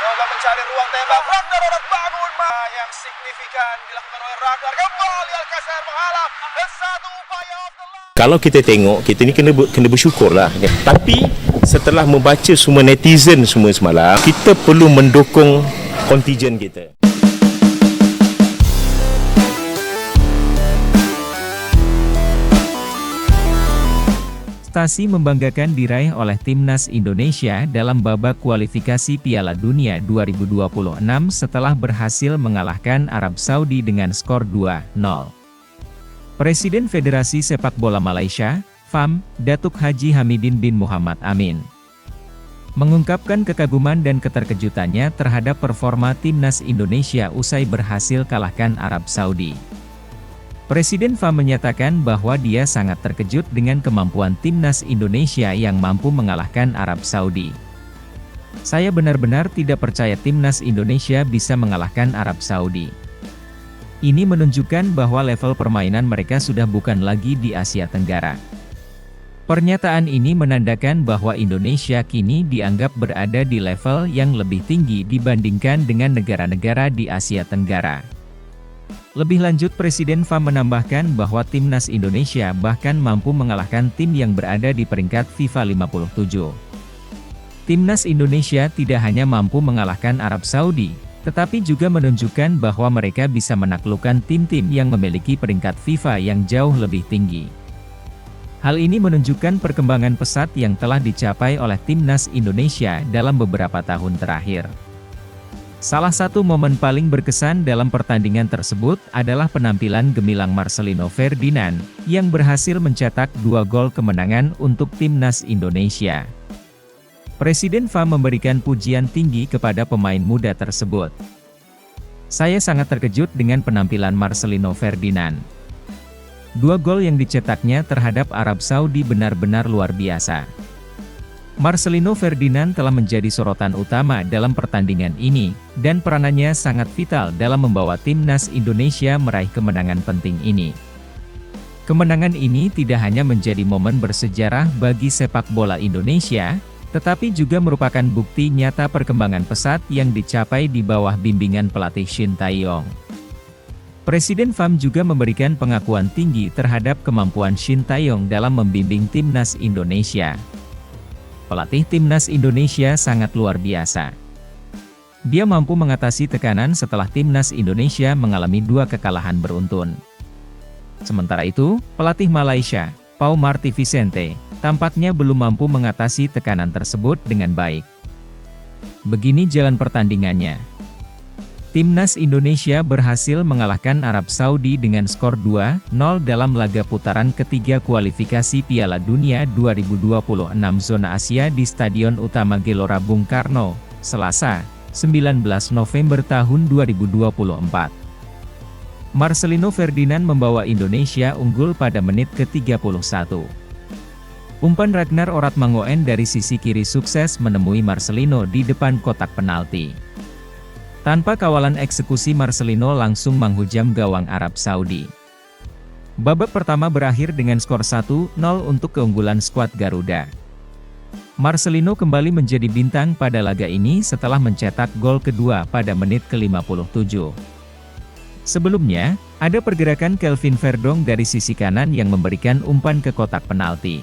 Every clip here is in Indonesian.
Coba mencari ruang tembak. Ragnar bangun. Yang signifikan dilakukan oleh Ragnar. Kembali Alcacer menghalang. Dan satu upaya off the line. Kalau kita tengok, kita ni kena bersyukur lah. Tapi setelah membaca semua netizen semua semalam, kita perlu mendukung kontijen kita. Prestasi membanggakan diraih oleh Timnas Indonesia dalam babak kualifikasi Piala Dunia 2026 setelah berhasil mengalahkan Arab Saudi dengan skor 2-0. Presiden Federasi Sepak Bola Malaysia, FAM, Datuk Haji Hamidin bin Muhammad Amin, mengungkapkan kekaguman dan keterkejutannya terhadap performa Timnas Indonesia usai berhasil kalahkan Arab Saudi. Presiden FAM menyatakan bahwa dia sangat terkejut dengan kemampuan Timnas Indonesia yang mampu mengalahkan Arab Saudi. Saya benar-benar tidak percaya Timnas Indonesia bisa mengalahkan Arab Saudi. Ini menunjukkan bahwa level permainan mereka sudah bukan lagi di Asia Tenggara. Pernyataan ini menandakan bahwa Indonesia kini dianggap berada di level yang lebih tinggi dibandingkan dengan negara-negara di Asia Tenggara. Lebih lanjut, Presiden FAM menambahkan bahwa Timnas Indonesia bahkan mampu mengalahkan tim yang berada di peringkat FIFA 57. Timnas Indonesia tidak hanya mampu mengalahkan Arab Saudi, tetapi juga menunjukkan bahwa mereka bisa menaklukkan tim-tim yang memiliki peringkat FIFA yang jauh lebih tinggi. Hal ini menunjukkan perkembangan pesat yang telah dicapai oleh Timnas Indonesia dalam beberapa tahun terakhir. Salah satu momen paling berkesan dalam pertandingan tersebut adalah penampilan gemilang Marcelino Ferdinand, yang berhasil mencetak 2 gol kemenangan untuk Timnas Indonesia. Presiden FAM memberikan pujian tinggi kepada pemain muda tersebut. Saya sangat terkejut dengan penampilan Marcelino Ferdinand. 2 gol yang dicetaknya terhadap Arab Saudi benar-benar luar biasa. Marcelino Ferdinand telah menjadi sorotan utama dalam pertandingan ini, dan peranannya sangat vital dalam membawa Timnas Indonesia meraih kemenangan penting ini. Kemenangan ini tidak hanya menjadi momen bersejarah bagi sepak bola Indonesia, tetapi juga merupakan bukti nyata perkembangan pesat yang dicapai di bawah bimbingan pelatih Shin Tae-yong. Presiden FAM juga memberikan pengakuan tinggi terhadap kemampuan Shin Tae-yong dalam membimbing Timnas Indonesia. Pelatih Timnas Indonesia sangat luar biasa. Dia mampu mengatasi tekanan setelah Timnas Indonesia mengalami 2 kekalahan beruntun. Sementara itu, pelatih Malaysia, Pau Marty Vicente, tampaknya belum mampu mengatasi tekanan tersebut dengan baik. Begini jalan pertandingannya. Timnas Indonesia berhasil mengalahkan Arab Saudi dengan skor 2-0 dalam laga putaran ketiga kualifikasi Piala Dunia 2026 zona Asia di Stadion Utama Gelora Bung Karno, Selasa, 19 November tahun 2024. Marcelino Ferdinand membawa Indonesia unggul pada menit ke-31. Umpan Ragnar Oratmangoen dari sisi kiri sukses menemui Marcelino di depan kotak penalti. Tanpa kawalan eksekusi, Marcelino langsung menghujam gawang Arab Saudi. Babak pertama berakhir dengan skor 1-0 untuk keunggulan skuad Garuda. Marcelino kembali menjadi bintang pada laga ini setelah mencetak gol kedua pada menit ke-57. Sebelumnya, ada pergerakan Kelvin Verdong dari sisi kanan yang memberikan umpan ke kotak penalti.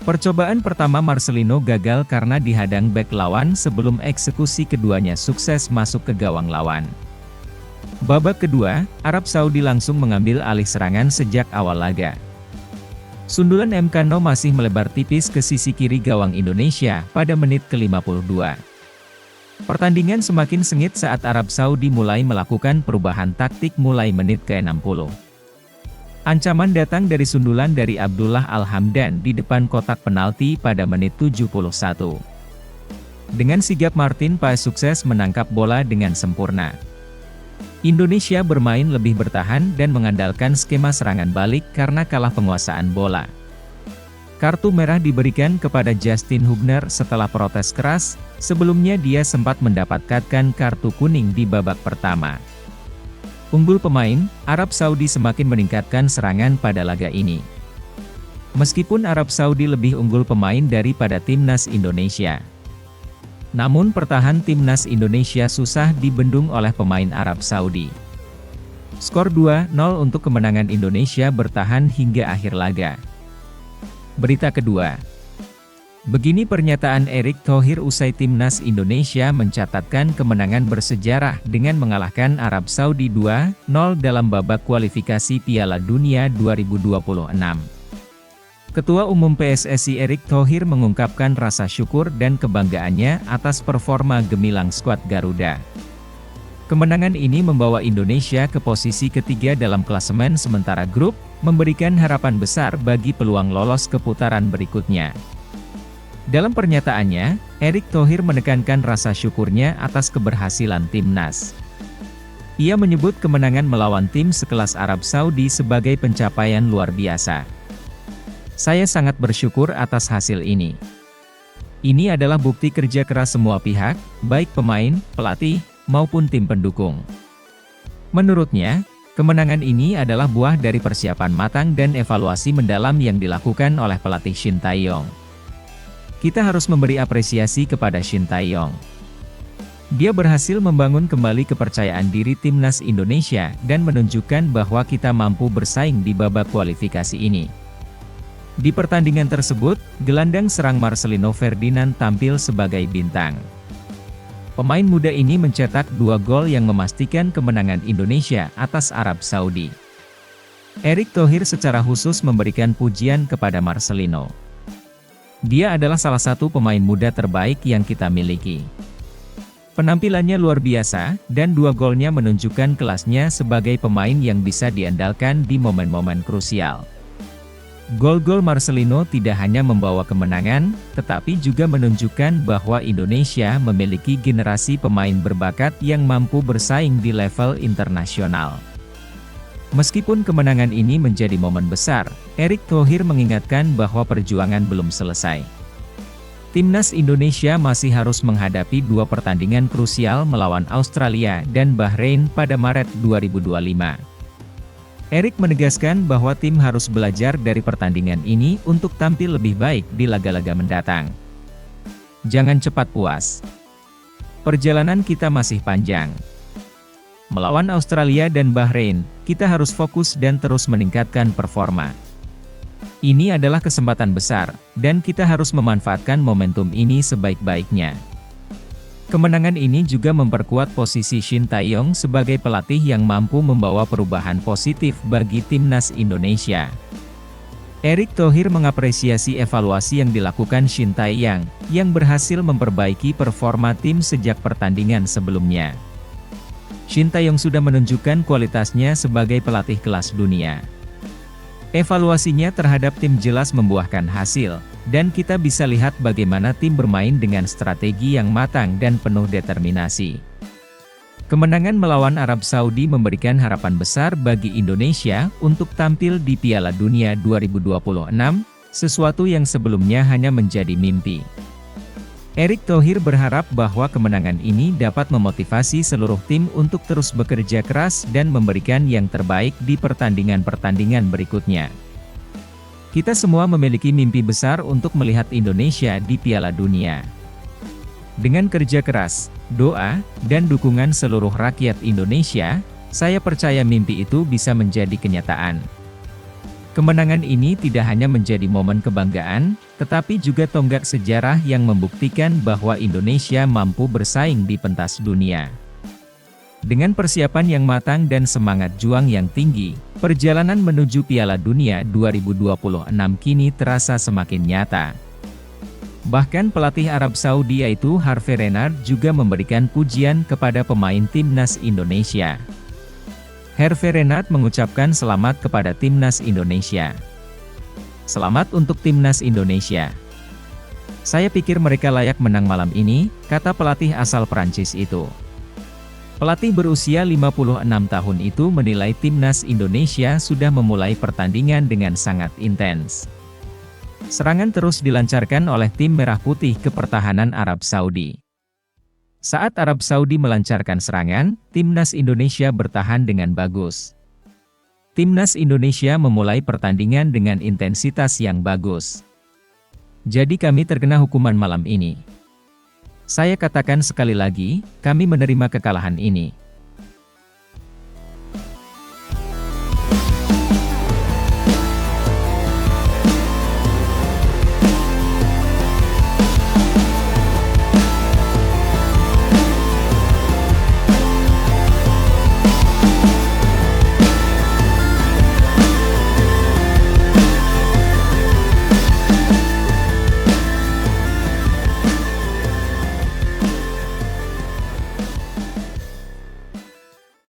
Percobaan pertama Marcelino gagal karena dihadang bek lawan sebelum eksekusi keduanya sukses masuk ke gawang lawan. Babak kedua, Arab Saudi langsung mengambil alih serangan sejak awal laga. Sundulan Mkano masih melebar tipis ke sisi kiri gawang Indonesia pada menit ke-52. Pertandingan semakin sengit saat Arab Saudi mulai melakukan perubahan taktik mulai menit ke-60. Ancaman datang dari sundulan dari Abdullah Al-Hamdan di depan kotak penalti pada menit 71. Dengan sigap Martin Paes sukses menangkap bola dengan sempurna. Indonesia bermain lebih bertahan dan mengandalkan skema serangan balik karena kalah penguasaan bola. Kartu merah diberikan kepada Justin Hubner setelah protes keras, sebelumnya dia sempat mendapatkan kartu kuning di babak pertama. Unggul pemain, Arab Saudi semakin meningkatkan serangan pada laga ini. Meskipun Arab Saudi lebih unggul pemain daripada Timnas Indonesia, Namun pertahanan timnas Indonesia susah dibendung oleh pemain Arab Saudi. Skor 2-0 untuk kemenangan Indonesia bertahan hingga akhir laga. Berita kedua. Begini pernyataan Erick Thohir usai timnas Indonesia mencatatkan kemenangan bersejarah dengan mengalahkan Arab Saudi 2-0 dalam babak kualifikasi Piala Dunia 2026. Ketua Umum PSSI Erick Thohir mengungkapkan rasa syukur dan kebanggaannya atas performa gemilang skuad Garuda. Kemenangan ini membawa Indonesia ke posisi ketiga dalam klasemen sementara grup, memberikan harapan besar bagi peluang lolos ke putaran berikutnya. Dalam pernyataannya, Erick Thohir menekankan rasa syukurnya atas keberhasilan timnas. Ia menyebut kemenangan melawan tim sekelas Arab Saudi sebagai pencapaian luar biasa. Saya sangat bersyukur atas hasil ini. Ini adalah bukti kerja keras semua pihak, baik pemain, pelatih, maupun tim pendukung. Menurutnya, kemenangan ini adalah buah dari persiapan matang dan evaluasi mendalam yang dilakukan oleh pelatih Shin Tae-yong. Kita harus memberi apresiasi kepada Shin Tae-yong. Dia berhasil membangun kembali kepercayaan diri timnas Indonesia dan menunjukkan bahwa kita mampu bersaing di babak kualifikasi ini. Di pertandingan tersebut, gelandang serang Marcelino Ferdinand tampil sebagai bintang. Pemain muda ini mencetak 2 gol yang memastikan kemenangan Indonesia atas Arab Saudi. Erick Thohir secara khusus memberikan pujian kepada Marcelino. Dia adalah salah satu pemain muda terbaik yang kita miliki. Penampilannya luar biasa, dan 2 golnya menunjukkan kelasnya sebagai pemain yang bisa diandalkan di momen-momen krusial. Gol-gol Marcelino tidak hanya membawa kemenangan, tetapi juga menunjukkan bahwa Indonesia memiliki generasi pemain berbakat yang mampu bersaing di level internasional. Meskipun kemenangan ini menjadi momen besar, Erick Thohir mengingatkan bahwa perjuangan belum selesai. Timnas Indonesia masih harus menghadapi 2 pertandingan krusial melawan Australia dan Bahrain pada Maret 2025. Erick menegaskan bahwa tim harus belajar dari pertandingan ini untuk tampil lebih baik di laga-laga mendatang. Jangan cepat puas. Perjalanan kita masih panjang. Melawan Australia dan Bahrain, kita harus fokus dan terus meningkatkan performa. Ini adalah kesempatan besar, dan kita harus memanfaatkan momentum ini sebaik-baiknya. Kemenangan ini juga memperkuat posisi Shin Tae-yong sebagai pelatih yang mampu membawa perubahan positif bagi timnas Indonesia. Erick Thohir mengapresiasi evaluasi yang dilakukan Shin Tae-yong, yang berhasil memperbaiki performa tim sejak pertandingan sebelumnya. Shin Tae-yong sudah menunjukkan kualitasnya sebagai pelatih kelas dunia. Evaluasinya terhadap tim jelas membuahkan hasil, dan kita bisa lihat bagaimana tim bermain dengan strategi yang matang dan penuh determinasi. Kemenangan melawan Arab Saudi memberikan harapan besar bagi Indonesia untuk tampil di Piala Dunia 2026, sesuatu yang sebelumnya hanya menjadi mimpi. Erick Thohir berharap bahwa kemenangan ini dapat memotivasi seluruh tim untuk terus bekerja keras dan memberikan yang terbaik di pertandingan-pertandingan berikutnya. Kita semua memiliki mimpi besar untuk melihat Indonesia di Piala Dunia. Dengan kerja keras, doa, dan dukungan seluruh rakyat Indonesia, saya percaya mimpi itu bisa menjadi kenyataan. Kemenangan ini tidak hanya menjadi momen kebanggaan, tetapi juga tonggak sejarah yang membuktikan bahwa Indonesia mampu bersaing di pentas dunia. Dengan persiapan yang matang dan semangat juang yang tinggi, perjalanan menuju Piala Dunia 2026 kini terasa semakin nyata. Bahkan pelatih Arab Saudi yaitu Hervé Renard juga memberikan pujian kepada pemain timnas Indonesia. Hervé Renard mengucapkan selamat kepada timnas Indonesia. Selamat untuk timnas Indonesia. Saya pikir mereka layak menang malam ini, kata pelatih asal Prancis itu. Pelatih berusia 56 tahun itu menilai timnas Indonesia sudah memulai pertandingan dengan sangat intens. Serangan terus dilancarkan oleh tim Merah Putih ke pertahanan Arab Saudi. Saat Arab Saudi melancarkan serangan, timnas Indonesia bertahan dengan bagus. Timnas Indonesia memulai pertandingan dengan intensitas yang bagus. Jadi kami terkena hukuman malam ini. Saya katakan sekali lagi, kami menerima kekalahan ini.